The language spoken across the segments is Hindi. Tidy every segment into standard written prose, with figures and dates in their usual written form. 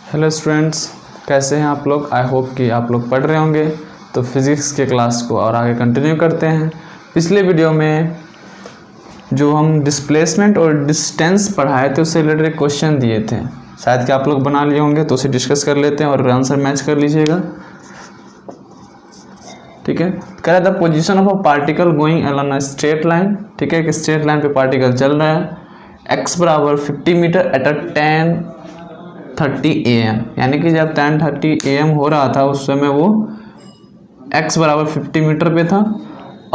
हेलो स्टूडेंट्स, कैसे हैं आप लोग। आई होप कि आप लोग पढ़ रहे होंगे। तो फिज़िक्स के क्लास को और आगे कंटिन्यू करते हैं। पिछले वीडियो में जो हम डिस्प्लेसमेंट और डिस्टेंस पढ़ाए थे उससे रिलेटेड क्वेश्चन दिए थे, शायद कि आप लोग बना लिए होंगे, तो उसे डिस्कस कर लेते हैं और आंसर मैच कर लीजिएगा। ठीक है, कह रहा था position of a particle going along a straight line. ठीक है, कि स्ट्रेट लाइन पे पार्टिकल चल रहा है, x बराबर 50 मीटर एट अ 10:30 AM, यानी कि जब 10:30 AM हो रहा था उस समय वो x बराबर 50 मीटर पे था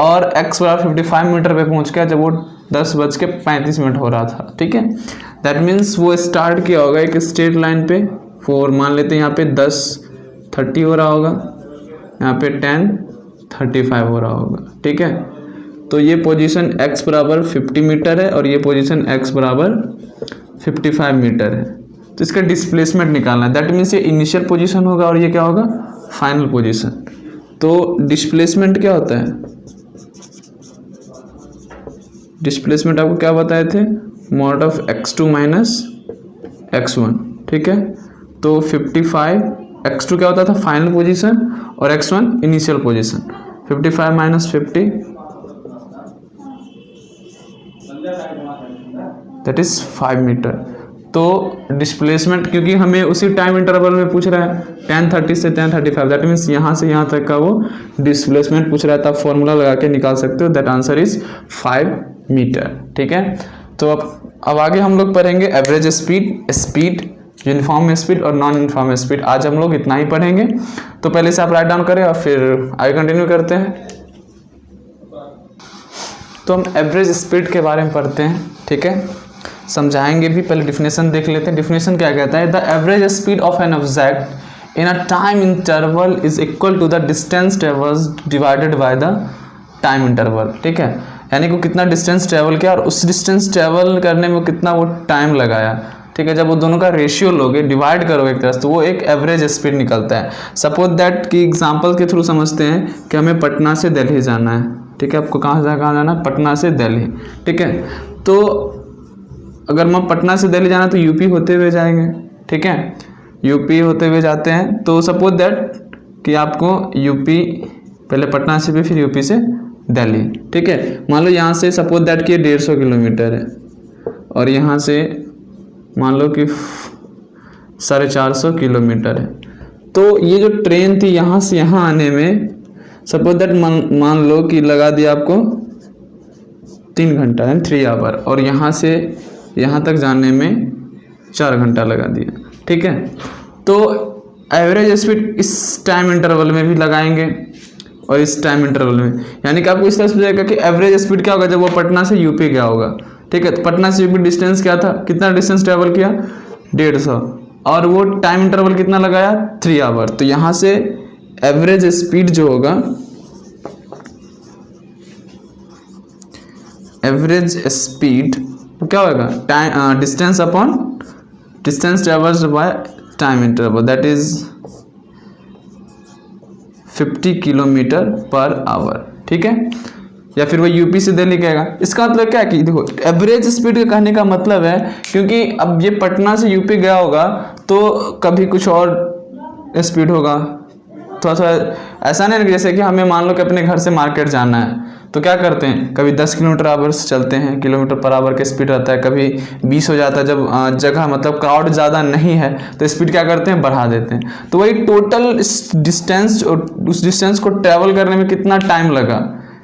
और x बराबर 55 मीटर पे पहुंच गया जब वो 10:35 हो रहा था। ठीक है, दैट मीन्स वो स्टार्ट किया होगा एक स्ट्रेट लाइन पे 4, मान लेते हैं यहाँ पे 10:30 हो रहा होगा, यहाँ पे 10:35 हो रहा होगा। ठीक है, तो ये पोजीशन x बराबर 50 मीटर है और ये पोजीशन x बराबर 55 मीटर है। तो इसका डिस्प्लेसमेंट निकालना है, दैट मीन्स ये इनिशियल पोजीशन होगा और ये क्या होगा, फाइनल पोजीशन। तो डिस्प्लेसमेंट क्या होता है, डिस्प्लेसमेंट आपको क्या बताए थे, mod of x2 minus x1। ठीक है, तो 55, x2 क्या होता था, फाइनल पोजीशन, और x1 initial position. 55 minus 50 that is 5 metre. तो डिस्प्लेसमेंट, क्योंकि हमें उसी टाइम इंटरवल में पूछ रहा है 10:30 से 10:35, दैट मीन्स यहाँ से यहाँ तक का वो डिस्प्लेसमेंट पूछ रहा है, तब फॉर्मूला लगा के निकाल सकते हो, दैट आंसर इज 5 मीटर। ठीक है, तो अब आगे हम लोग पढ़ेंगे एवरेज स्पीड, यूनिफॉर्म स्पीड और नॉन यूनिफॉर्म स्पीड। आज हम लोग इतना ही पढ़ेंगे, तो पहले से आप राइट डाउन करें और फिर आगे कंटिन्यू करते हैं। तो हम एवरेज स्पीड के बारे में पढ़ते हैं। ठीक है, समझाएंगे भी, पहले डिफिनेशन देख लेते हैं। डिफिनेशन क्या कहता है, the average speed of an object in a time interval is equal to the distance travels divided by the time interval. ठीक है, यानी कि कितना डिस्टेंस ट्रेवल किया और उस डिस्टेंस ट्रेवल करने में कितना वो टाइम लगाया। ठीक है, जब वो दोनों का रेशियो लोगे, डिवाइड करोगे एक तरह से, तो वो एक एवरेज स्पीड निकलता है। सपोज दैट कि एग्जांपल के थ्रू समझते हैं कि हमें पटना से दिल्ली जाना है। ठीक है, आपको कहाँ जाना है, पटना से दिल्ली। ठीक है, तो अगर मैं पटना से दिल्ली जाना तो यूपी होते हुए जाएंगे। ठीक है, यूपी होते हुए जाते हैं, तो सपोज दैट कि आपको यूपी पहले पटना से भी फिर यूपी से दिल्ली। ठीक है, मान लो यहाँ से सपोज दैट कि 150 किलोमीटर है और यहाँ से मान लो कि 450 किलोमीटर है। तो ये जो ट्रेन थी यहाँ से यहाँ आने में सपोज दैट मान लो कि लगा दिया आपको 3 घंटा यानी 3 आवर, और यहाँ से यहाँ तक जाने में 4 घंटा लगा दिया। ठीक है, तो एवरेज स्पीड इस टाइम इंटरवल में भी लगाएंगे और इस टाइम इंटरवल में, यानी कि आपको इस तरह से जाएगा कि एवरेज स्पीड क्या होगा जब वो पटना से यूपी गया होगा। ठीक है, तो पटना से यूपी डिस्टेंस क्या था, कितना डिस्टेंस ट्रेवल किया, 150, और वो टाइम इंटरवल कितना लगाया, 3 आवर। तो यहाँ से एवरेज स्पीड जो होगा, एवरेज स्पीड क्या होगा, time distance upon distance travels by time interval, that is 50 kilometre per hour. ठीक है, या फिर वो यूपी से दिल्ली कहेगा। इसका मतलब क्या है कि देखो एवरेज स्पीड का कहने का मतलब है, क्योंकि अब ये पटना से यूपी गया होगा तो कभी कुछ और स्पीड होगा, थोड़ा सा ऐसा नहीं, जैसे कि हमें मान लो कि अपने घर से मार्केट जाना है तो क्या करते हैं, कभी 10 किलोमीटर आवर से चलते हैं, किलोमीटर पर आवर का स्पीड रहता है, कभी 20 हो जाता है। जब जगह मतलब क्राउड ज़्यादा नहीं है तो स्पीड क्या करते हैं, बढ़ा देते हैं। तो वही टोटल डिस्टेंस, उस डिस्टेंस को ट्रैवल करने में कितना टाइम लगा।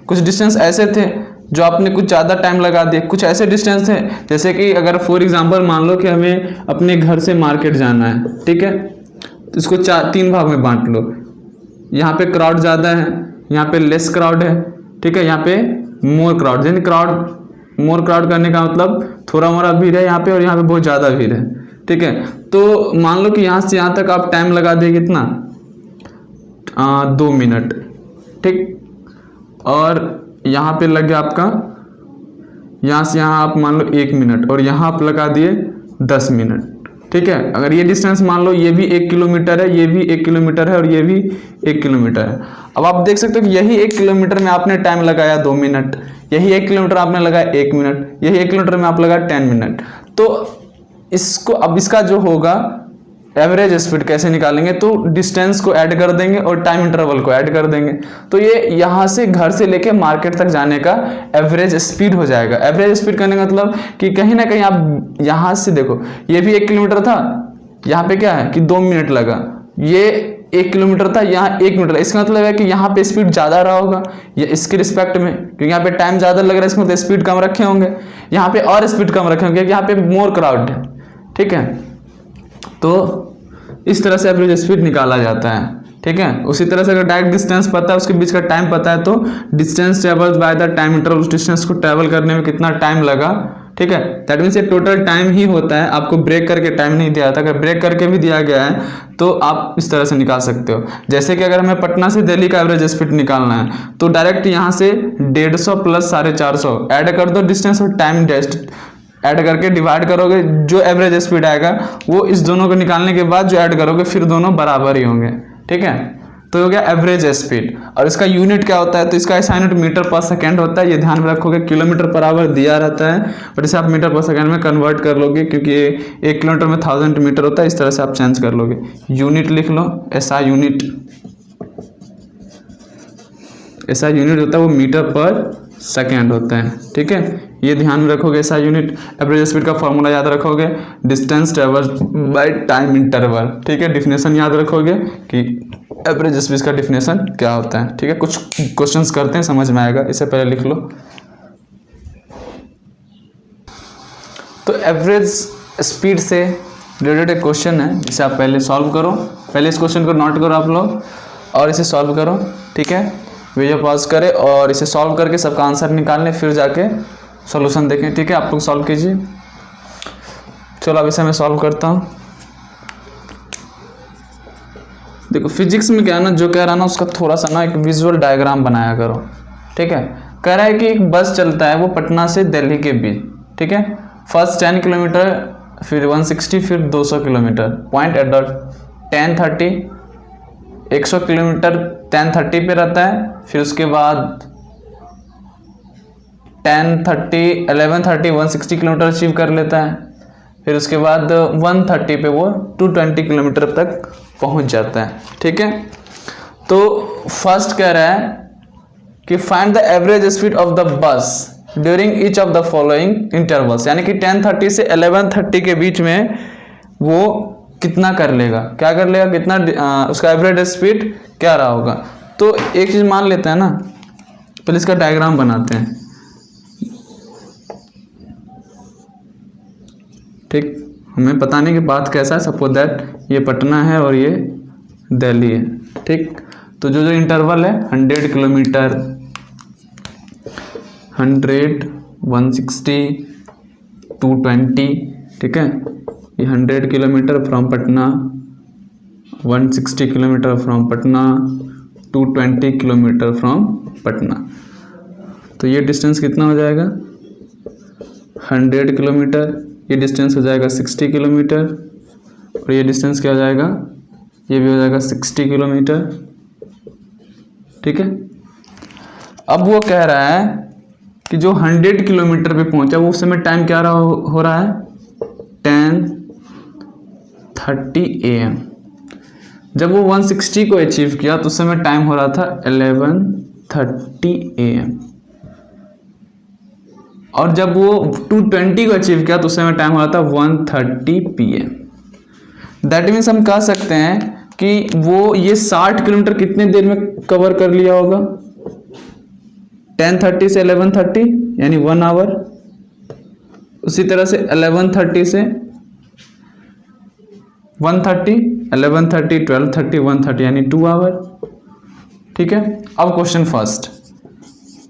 कुछ डिस्टेंस ऐसे थे जो आपने कुछ ज़्यादा टाइम लगा दिए, कुछ ऐसे डिस्टेंस थे जैसे कि अगर फॉर एग्जांपल मान लो कि हमें अपने घर से मार्केट जाना है। ठीक है, तो इसको 3 भाग में बांट लो, यहाँ पे क्राउड ज़्यादा है, यहाँ पे लेस क्राउड है। ठीक है, यहाँ पे मोर क्राउड, यानी मोर क्राउड करने का मतलब थोड़ा मोड़ा भीड़ है यहाँ पे और यहाँ पे बहुत ज़्यादा भीड़ है। ठीक है, तो मान लो कि यहाँ से यहाँ तक आप टाइम लगा दें कितना, 2 मिनट। ठीक, और यहाँ पे लग गया आपका, यहाँ से यहाँ आप मान लो 1 मिनट और यहाँ आप लगा दिए 10 मिनट। ठीक है, अगर ये डिस्टेंस मान लो ये भी 1 किलोमीटर है, ये भी 1 किलोमीटर है और ये भी 1 किलोमीटर है। अब आप देख सकते हो कि यही 1 किलोमीटर में आपने टाइम लगाया 2 मिनट, यही 1 किलोमीटर आपने लगाया 1 मिनट, यही 1 किलोमीटर में आप लगाया 10 मिनट। तो इसको अब इसका जो होगा एवरेज स्पीड कैसे निकालेंगे, तो डिस्टेंस को ऐड कर देंगे और टाइम इंटरवल को ऐड कर देंगे, तो ये यहाँ से घर से लेके मार्केट तक जाने का एवरेज स्पीड हो जाएगा। एवरेज स्पीड करने का मतलब कि कहीं ना कहीं आप यहाँ से देखो, ये भी 1 किलोमीटर था, यहाँ पे क्या है कि 2 मिनट लगा, ये 1 किलोमीटर था, यहाँ 1 मिनट लगा, इसका मतलब है कि यहाँ पे स्पीड ज़्यादा रहा होगा ये इसके रिस्पेक्ट में, क्योंकि यहाँ पे टाइम ज़्यादा लग रहा है, इसका मतलब स्पीड कम रखे होंगे, यहाँ पे और स्पीड कम रखे होंगे, यहाँ पे मोर क्राउड है, ठीक है। तो इस तरह से एवरेज स्पीड निकाला जाता है, ठीक है। उसी तरह से अगर डायरेक्ट डिस्टेंस पता है, उसके बीच का टाइम पता है, तो distance travelled by the time interval, उस डिस्टेंस को ट्रैवल करने में कितना टाइम लगा, ठीक है। दैट मीन्स ये टोटल टाइम ही होता है, आपको ब्रेक करके टाइम नहीं दिया था। अगर ब्रेक करके भी दिया गया है तो आप इस तरह से निकाल सकते हो। जैसे कि अगर हमें पटना से दिल्ली का एवरेज स्पीड निकालना है, तो डायरेक्ट यहाँ से 150 प्लस 450 ऐड कर दो डिस्टेंस और टाइम ऐड करके डिवाइड करोगे, जो एवरेज स्पीड आएगा वो इस दोनों को निकालने के बाद जो ऐड करोगे फिर दोनों बराबर ही होंगे, ठीक है। तो हो गया एवरेज स्पीड। और इसका यूनिट क्या होता है, तो इसका SI यूनिट मीटर पर सेकंड होता है, ये ध्यान में रखोगे। किलोमीटर पर आवर दिया रहता है और इसे आप मीटर पर सेकंड में कन्वर्ट कर लोगे, क्योंकि 1 किलोमीटर में 1000 मीटर होता है, इस तरह से आप चेंज कर लोगे। यूनिट लिख लो, SI यूनिट, SI यूनिट होता है वो मीटर पर सेकेंड होता है, ठीक है। ये ध्यान में रखोगे SI यूनिट। एवरेज स्पीड का फॉर्मूला याद रखोगे, distance travelled by time interval, ठीक है। डिफिनेशन याद रखोगे कि एवरेज स्पीड का डिफिनेशन क्या होता है, ठीक है। कुछ क्वेश्चंस करते हैं, समझ में आएगा, इससे पहले लिख लो। तो एवरेज स्पीड से रिलेटेड एक क्वेश्चन है, जिसे आप पहले सॉल्व करो। पहले इस क्वेश्चन को नोट करो आप लोग और इसे सॉल्व करो, ठीक है। वीडियो पॉज करें और इसे सॉल्व करके सबका आंसर निकालने, फिर जाके सॉल्यूशन देखें, ठीक है। आप लोग सॉल्व कीजिए। चलो अब इसे मैं सॉल्व करता हूँ। देखो फिजिक्स में क्या है ना, जो कह रहा है ना उसका थोड़ा सा ना एक विजुअल डायग्राम बनाया करो, ठीक है। कह रहा है कि एक बस चलता है वो पटना से दिल्ली के बीच, ठीक है। फर्स्ट 10 किलोमीटर, फिर 160, फिर 200 kilometre. Point at the 10:30, 100 kilometre 10:30 पे रहता है। फिर उसके बाद 10:30, 11:30 160 किलोमीटर अचीव कर लेता है। फिर उसके बाद 1:30 पे वो 220 किलोमीटर तक पहुंच जाता है, ठीक है। तो फर्स्ट कह रहा है कि find the average speed of the bus during each of the following intervals, यानी कि 10:30 से 11:30 के बीच में वो कितना कर लेगा, क्या कर लेगा, कितना उसका एवरेज स्पीड क्या रहा होगा। तो एक चीज मान लेते हैं ना, पहले इसका डायग्राम बनाते हैं, ठीक। हमें पता नहीं कि बात कैसा है, सपोज दैट ये पटना है और ये दिल्ली है, ठीक। तो जो जो इंटरवल है 100 किलोमीटर, 100, 160, 220, ठीक है। ये 100 kilometre from Patna, 160 kilometre from Patna, 220 kilometre from Patna. तो ये डिस्टेंस कितना हो जाएगा, 100 किलोमीटर, ये डिस्टेंस हो जाएगा 60 किलोमीटर, और ये डिस्टेंस क्या हो जाएगा, ये भी हो जाएगा 60 किलोमीटर, ठीक है। अब वो कह रहा है कि जो 100 किलोमीटर पे पहुंचा वो उस समय टाइम क्या हो रहा है, 10:30 AM। जब वो 160 को अचीव किया तो उस समय टाइम हो रहा था 11:30 AM। और जब वो 220 को अचीव किया तो उस समय टाइम हो रहा था 1:30 PM। दैट मीन्स हम कह सकते हैं कि वो ये 60 किलोमीटर कितने देर में कवर कर लिया होगा, 10:30 से 11:30 यानी 1 आवर। उसी तरह से 11:30 से 1:30, 11:30, 12:30, 1:30 यानी 2 आवर, ठीक है। अब क्वेश्चन फर्स्ट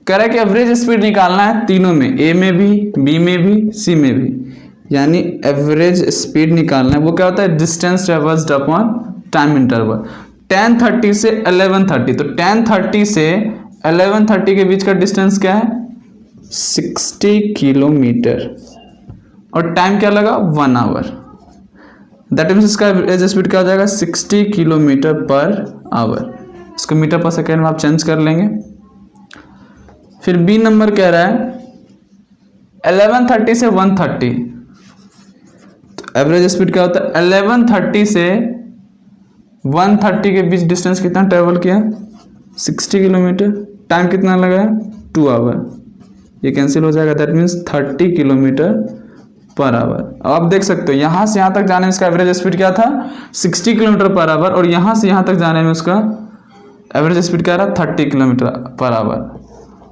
कह रहा है कि एवरेज स्पीड निकालना है तीनों में, ए में भी, बी में भी, सी में भी, यानी एवरेज स्पीड निकालना है। वो क्या होता है, distance traversed upon time interval. 10:30 से 11:30, तो 10:30 से 11:30 के बीच का डिस्टेंस क्या है, 60 किलोमीटर, और टाइम क्या लगा, 1 आवर। दैट मीन्स इसका एवरेज स्पीड क्या हो जाएगा, 60 किलोमीटर पर आवर। इसको मीटर पर सेकेंड में आप चेंज कर लेंगे। फिर बी नंबर कह रहा है 11:30 से 1:30, तो एवरेज स्पीड क्या होता है, 1130 से 130 के बीच डिस्टेंस कितना ट्रेवल किया, 60 किलोमीटर, टाइम कितना लगा, 2 आवर, ये कैंसिल हो जाएगा, that means 30 kilometre per hour. अब आप देख सकते हो यहाँ से यहाँ तक जाने में इसका एवरेज स्पीड क्या था, 60 किलोमीटर पर आवर, और यहाँ से यहाँ तक जाने में उसका एवरेज स्पीड क्या रहा, 30 किलोमीटर पर आवर।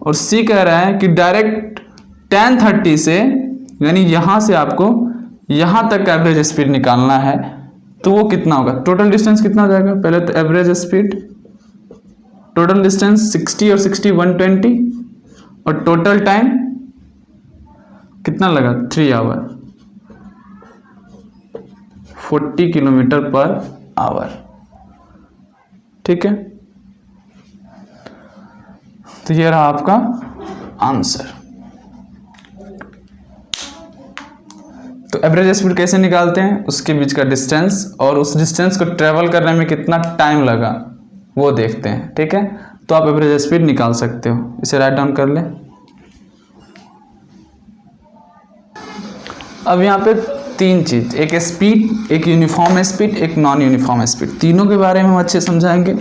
और सी कह रहा है कि डायरेक्ट 1030 से, यानी यहाँ से आपको यहाँ तक का एवरेज स्पीड निकालना है, तो वो कितना होगा, टोटल डिस्टेंस कितना हो जाएगा, पहले तो एवरेज स्पीड, टोटल डिस्टेंस 60 और 60 120, और टोटल टाइम कितना लगा, 3 आवर, 40 किलोमीटर पर आवर। ठीक है, तो ये रहा आपका आंसर। तो एवरेज स्पीड कैसे निकालते हैं, उसके बीच का डिस्टेंस और उस डिस्टेंस को ट्रेवल करने में कितना टाइम लगा वो देखते हैं। ठीक है, तो आप एवरेज स्पीड निकाल सकते हो, इसे राइट डाउन कर लें। अब यहाँ पे 3 चीज, एक स्पीड, एक यूनिफॉर्म स्पीड, एक नॉन यूनिफॉर्म स्पीड, तीनों के बारे में हम अच्छे समझाएंगे,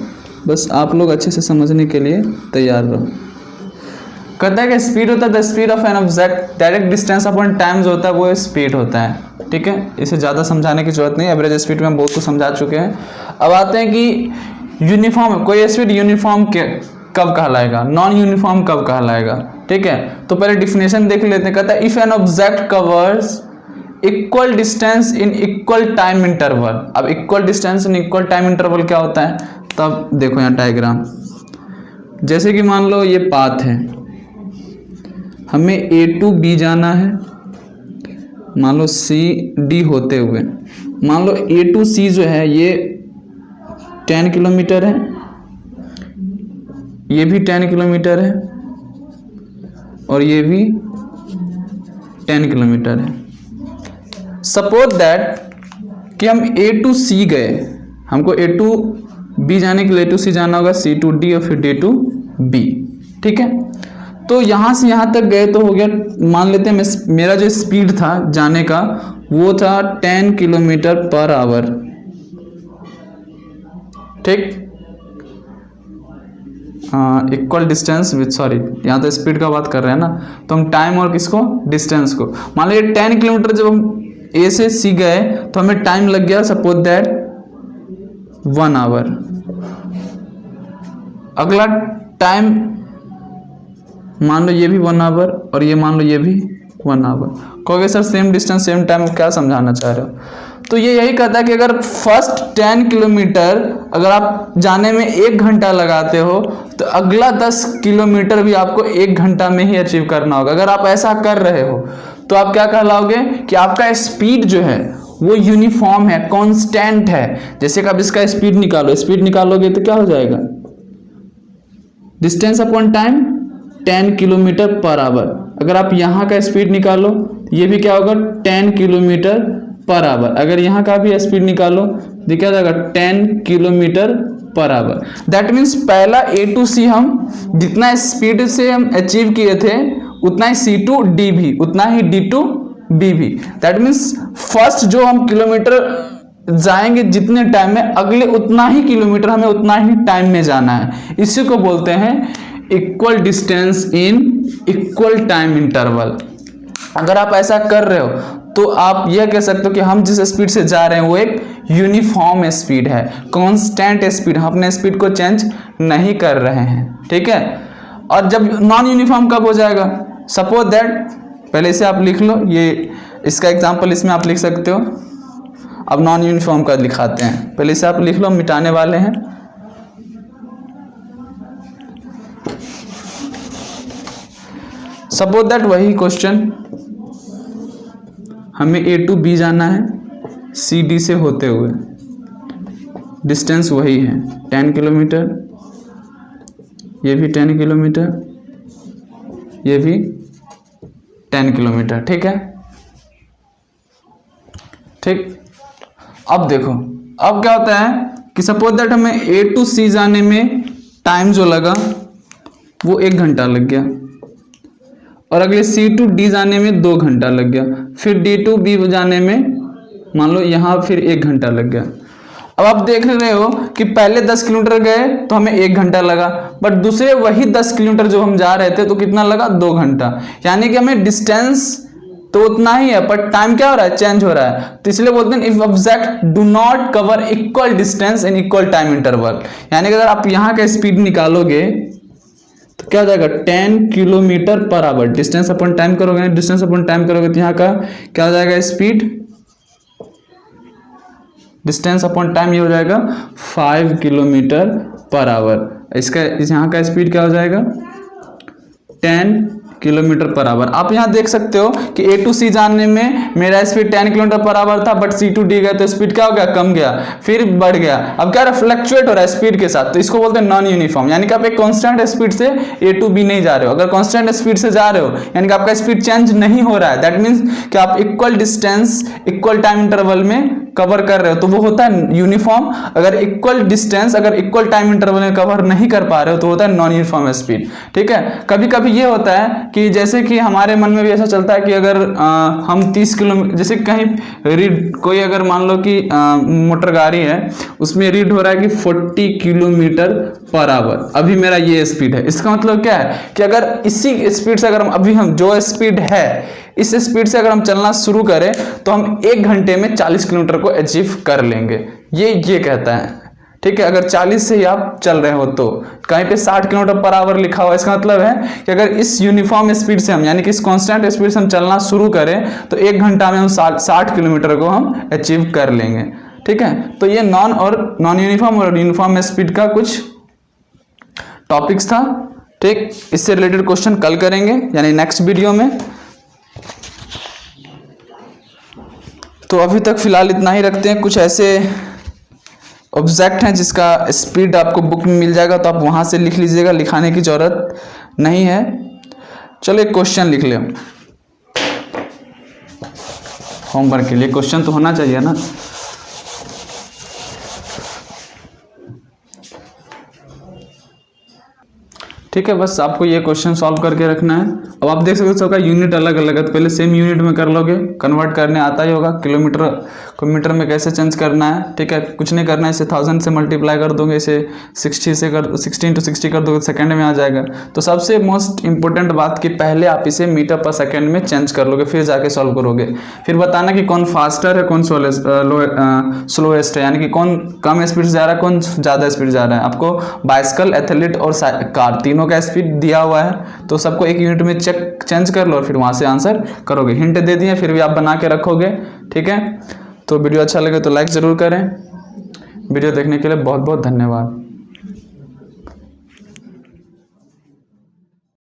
बस आप लोग अच्छे से समझने के लिए तैयार रहो। कहता है कि स्पीड होता है the speed of an object, direct distance upon time जो होता है वो स्पीड होता है। ठीक है, इसे ज़्यादा समझाने की जरूरत नहीं, एवरेज स्पीड में हम बहुत कुछ समझा चुके हैं। अब आते हैं कि यूनिफॉर्म, कोई स्पीड यूनिफॉर्म कब कहलाएगा, नॉन यूनिफॉर्म कब कहलाएगा। ठीक है, तो पहले डिफिनेशन देख लेते हैं। कहता है if an object covers equal distance in equal time interval. अब equal distance in equal time interval क्या होता है, तब देखो यहाँ डायग्राम, जैसे कि मान लो ये पाथ है, हमें A to B जाना है, मान लो C D होते हुए, मान लो A to C जो है ये 10 किलोमीटर है, ये भी 10 किलोमीटर है, और ये भी 10 किलोमीटर है। सपोज दैट कि हम A to C गए, हमको A to B जाने के लिए A to C जाना होगा, C to D और फिर D to B। ठीक है, तो यहाँ से यहाँ तक गए तो हो गया, मान लेते हैं मेरा जो स्पीड था जाने का वो था 10 किलोमीटर पर आवर। ठीक, इक्वल डिस्टेंस विथ, सॉरी यहाँ तो स्पीड का बात कर रहे हैं ना, तो हम टाइम और किसको, डिस्टेंस को, मान लीजिए 10 किलोमीटर जब हम A से C गए तो हमें टाइम लग गया सपोज दैट 1 आवर। अगला टाइम मान लो ये भी 1 आवर और ये मान लो ये भी 1 आवर। कहोगे sir same distance same time, क्या समझाना चाह रहे हो, तो ये यही कहता है कि अगर फर्स्ट 10 किलोमीटर अगर आप जाने में 1 घंटा लगाते हो तो अगला 10 किलोमीटर भी आपको 1 घंटा में ही अचीव करना होगा। अगर आप ऐसा कर रहे हो तो आप क्या कहलाओगे कि आपका स्पीड जो है वो यूनिफॉर्म है, कांस्टेंट है। जैसे कि आप इसका स्पीड निकालो, स्पीड निकालोगे तो क्या हो जाएगा, distance upon time 10 kilometre per hour. अगर आप यहाँ का स्पीड निकालो ये भी क्या होगा 10 किलोमीटर पर आवर। अगर यहाँ का भी स्पीड निकालो तो क्या जाएगा 10 kilometre per hour. That means पहला A to C हम जितना स्पीड से हम अचीव किए थे उतना ही C to D भी, उतना ही D to B भी। दैट मीन्स फर्स्ट जो हम किलोमीटर जाएंगे जितने टाइम में, अगले उतना ही किलोमीटर हमें उतना ही टाइम में जाना है। इसी को बोलते हैं equal distance in equal time interval. अगर आप ऐसा कर रहे हो तो आप यह कह सकते हो कि हम जिस स्पीड से जा रहे हैं वो एक यूनिफॉर्म स्पीड है, कांस्टेंट स्पीड, हम अपने स्पीड को चेंज नहीं कर रहे हैं। ठीक है, और जब नॉन यूनिफॉर्म कब हो जाएगा, सपोज दैट, पहले इसे आप लिख लो, ये इसका एग्जांपल इसमें आप लिख सकते हो। अब नॉन यूनिफॉर्म का दिखाते हैं, पहले इसे आप लिख लो, हम मिटाने वाले हैं। सपोज दैट वही क्वेश्चन, हमें A to B जाना है C D से होते हुए, डिस्टेंस वही है 10 किलोमीटर, ये भी 10 किलोमीटर, ये भी 10 किलोमीटर। ठीक है, ठीक। अब देखो, अब क्या होता है कि सपोज दैट हमें A to C जाने में टाइम जो लगा वो 1 घंटा लग गया, और अगले C to D जाने में 2 घंटा लग गया, फिर D to B जाने में मान लो यहाँ फिर 1 घंटा लग गया। अब आप देख रहे हो कि पहले 10 किलोमीटर गए तो हमें 1 घंटा लगा, बट दूसरे वही 10 किलोमीटर जो हम जा रहे थे तो कितना लगा, 2 घंटा। यानी कि हमें डिस्टेंस तो उतना ही है, पर टाइम क्या हो रहा है, चेंज हो रहा है। तो इसलिए बोलते हैं if object do not cover equal distance in equal time interval. यानी कि अगर आप यहाँ का स्पीड निकालोगे तो क्या हो जाएगा, 10 किलोमीटर पर आवर। डिस्टेंस अपन टाइम करोगे, डिस्टेंस अपन टाइम करोगे तो यहाँ का क्या हो जाएगा, स्पीड, डिस्टेंस अपॉन टाइम ये हो जाएगा 5 किलोमीटर पर आवर। इसका यहाँ का स्पीड क्या हो जाएगा, 10 किलोमीटर पर आवर। आप यहाँ देख सकते हो कि A to C जाने में मेरा स्पीड 10 किलोमीटर पर आवर था, बट C to D गया तो स्पीड क्या हो गया, कम गया, फिर बढ़ गया। अब क्या फ्लक्चुएट हो रहा है स्पीड के साथ, तो इसको बोलते हैं नॉन यूनिफॉर्म। यानी कि आप एक कांस्टेंट स्पीड से A to B नहीं जा रहे हो। अगर कांस्टेंट स्पीड से जा रहे हो यानी कि आपका स्पीड चेंज नहीं हो रहा है, दैट मीन्स कि आप equal distance equal time interval में कवर कर रहे हो, तो वो होता है यूनिफॉर्म। अगर इक्वल डिस्टेंस अगर इक्वल टाइम इंटरवल में कवर नहीं कर पा रहे हो तो होता है नॉन यूनिफॉर्म स्पीड। ठीक है, कभी कभी ये होता है कि जैसे कि हमारे मन में भी ऐसा चलता है कि अगर हम 30 किलोमीटर, जैसे कहीं रीड, कोई अगर मान लो कि मोटर गाड़ी है उसमें रीड हो रहा है कि 40 किलोमीटर पर आवर, अभी मेरा ये स्पीड है। इसका मतलब क्या है कि अगर इसी स्पीड से अगर हम जो स्पीड है इस स्पीड से अगर हम चलना शुरू करें तो हम 1 घंटे में 40 किलोमीटर को अचीव कर लेंगे, ये कहता है। ठीक है, अगर 40 से ही आप चल रहे हो तो कहीं पे 60 किलोमीटर पर आवर लिखा हुआ है, इसका मतलब है कि अगर इस यूनिफॉर्म स्पीड से हम यानी कि इस कांस्टेंट स्पीड से हम चलना शुरू करें तो 1 घंटा में हम 60 किलोमीटर को हम अचीव कर लेंगे। ठीक है, तो ये नॉन यूनिफॉर्म और यूनिफॉर्म स्पीड का कुछ टॉपिक्स था। ठीक, इससे रिलेटेड क्वेश्चन कल करेंगे यानी नेक्स्ट वीडियो में। तो अभी तक फिलहाल इतना ही रखते हैं। कुछ ऐसे ऑब्जेक्ट हैं जिसका स्पीड आपको बुक में मिल जाएगा तो आप वहां से लिख लीजिएगा, लिखाने की जरूरत नहीं है। चलो एक क्वेश्चन लिख लें होमवर्क के लिए, क्वेश्चन तो होना चाहिए ना। ठीक है, बस आपको ये क्वेश्चन सॉल्व करके रखना है। अब आप देख सकते हो सबका यूनिट अलग अलग है, तो पहले सेम यूनिट में कर लोगे, कन्वर्ट करने आता ही होगा। किलोमीटर को मीटर में कैसे चेंज करना है। ठीक है, कुछ नहीं करना है, इसे 1000 से मल्टीप्लाई कर दोगे, इसे 16 into 60 कर दोगे, सेकंड में आ जाएगा। तो सबसे मोस्ट इंपॉर्टेंट बात कि पहले आप इसे मीटर पर सेकंड में चेंज कर लोगे, फिर जाके सॉल्व करोगे। फिर बताना कि कौन फास्टर है, कौन स्लोएस्ट है, यानी कि कौन कम स्पीड से जा रहा है, कौन ज़्यादा स्पीड जा रहा है। आपको बाइसिकल, एथलीट और कार तीनों का स्पीड दिया हुआ है, तो सबको एक यूनिट में चेंज कर लो और फिर वहां से आंसर करोगे। हिंट दे दिए, फिर भी आप बना के रखोगे। ठीक है, तो वीडियो अच्छा लगे तो लाइक ज़रूर करें। वीडियो देखने के लिए बहुत बहुत धन्यवाद।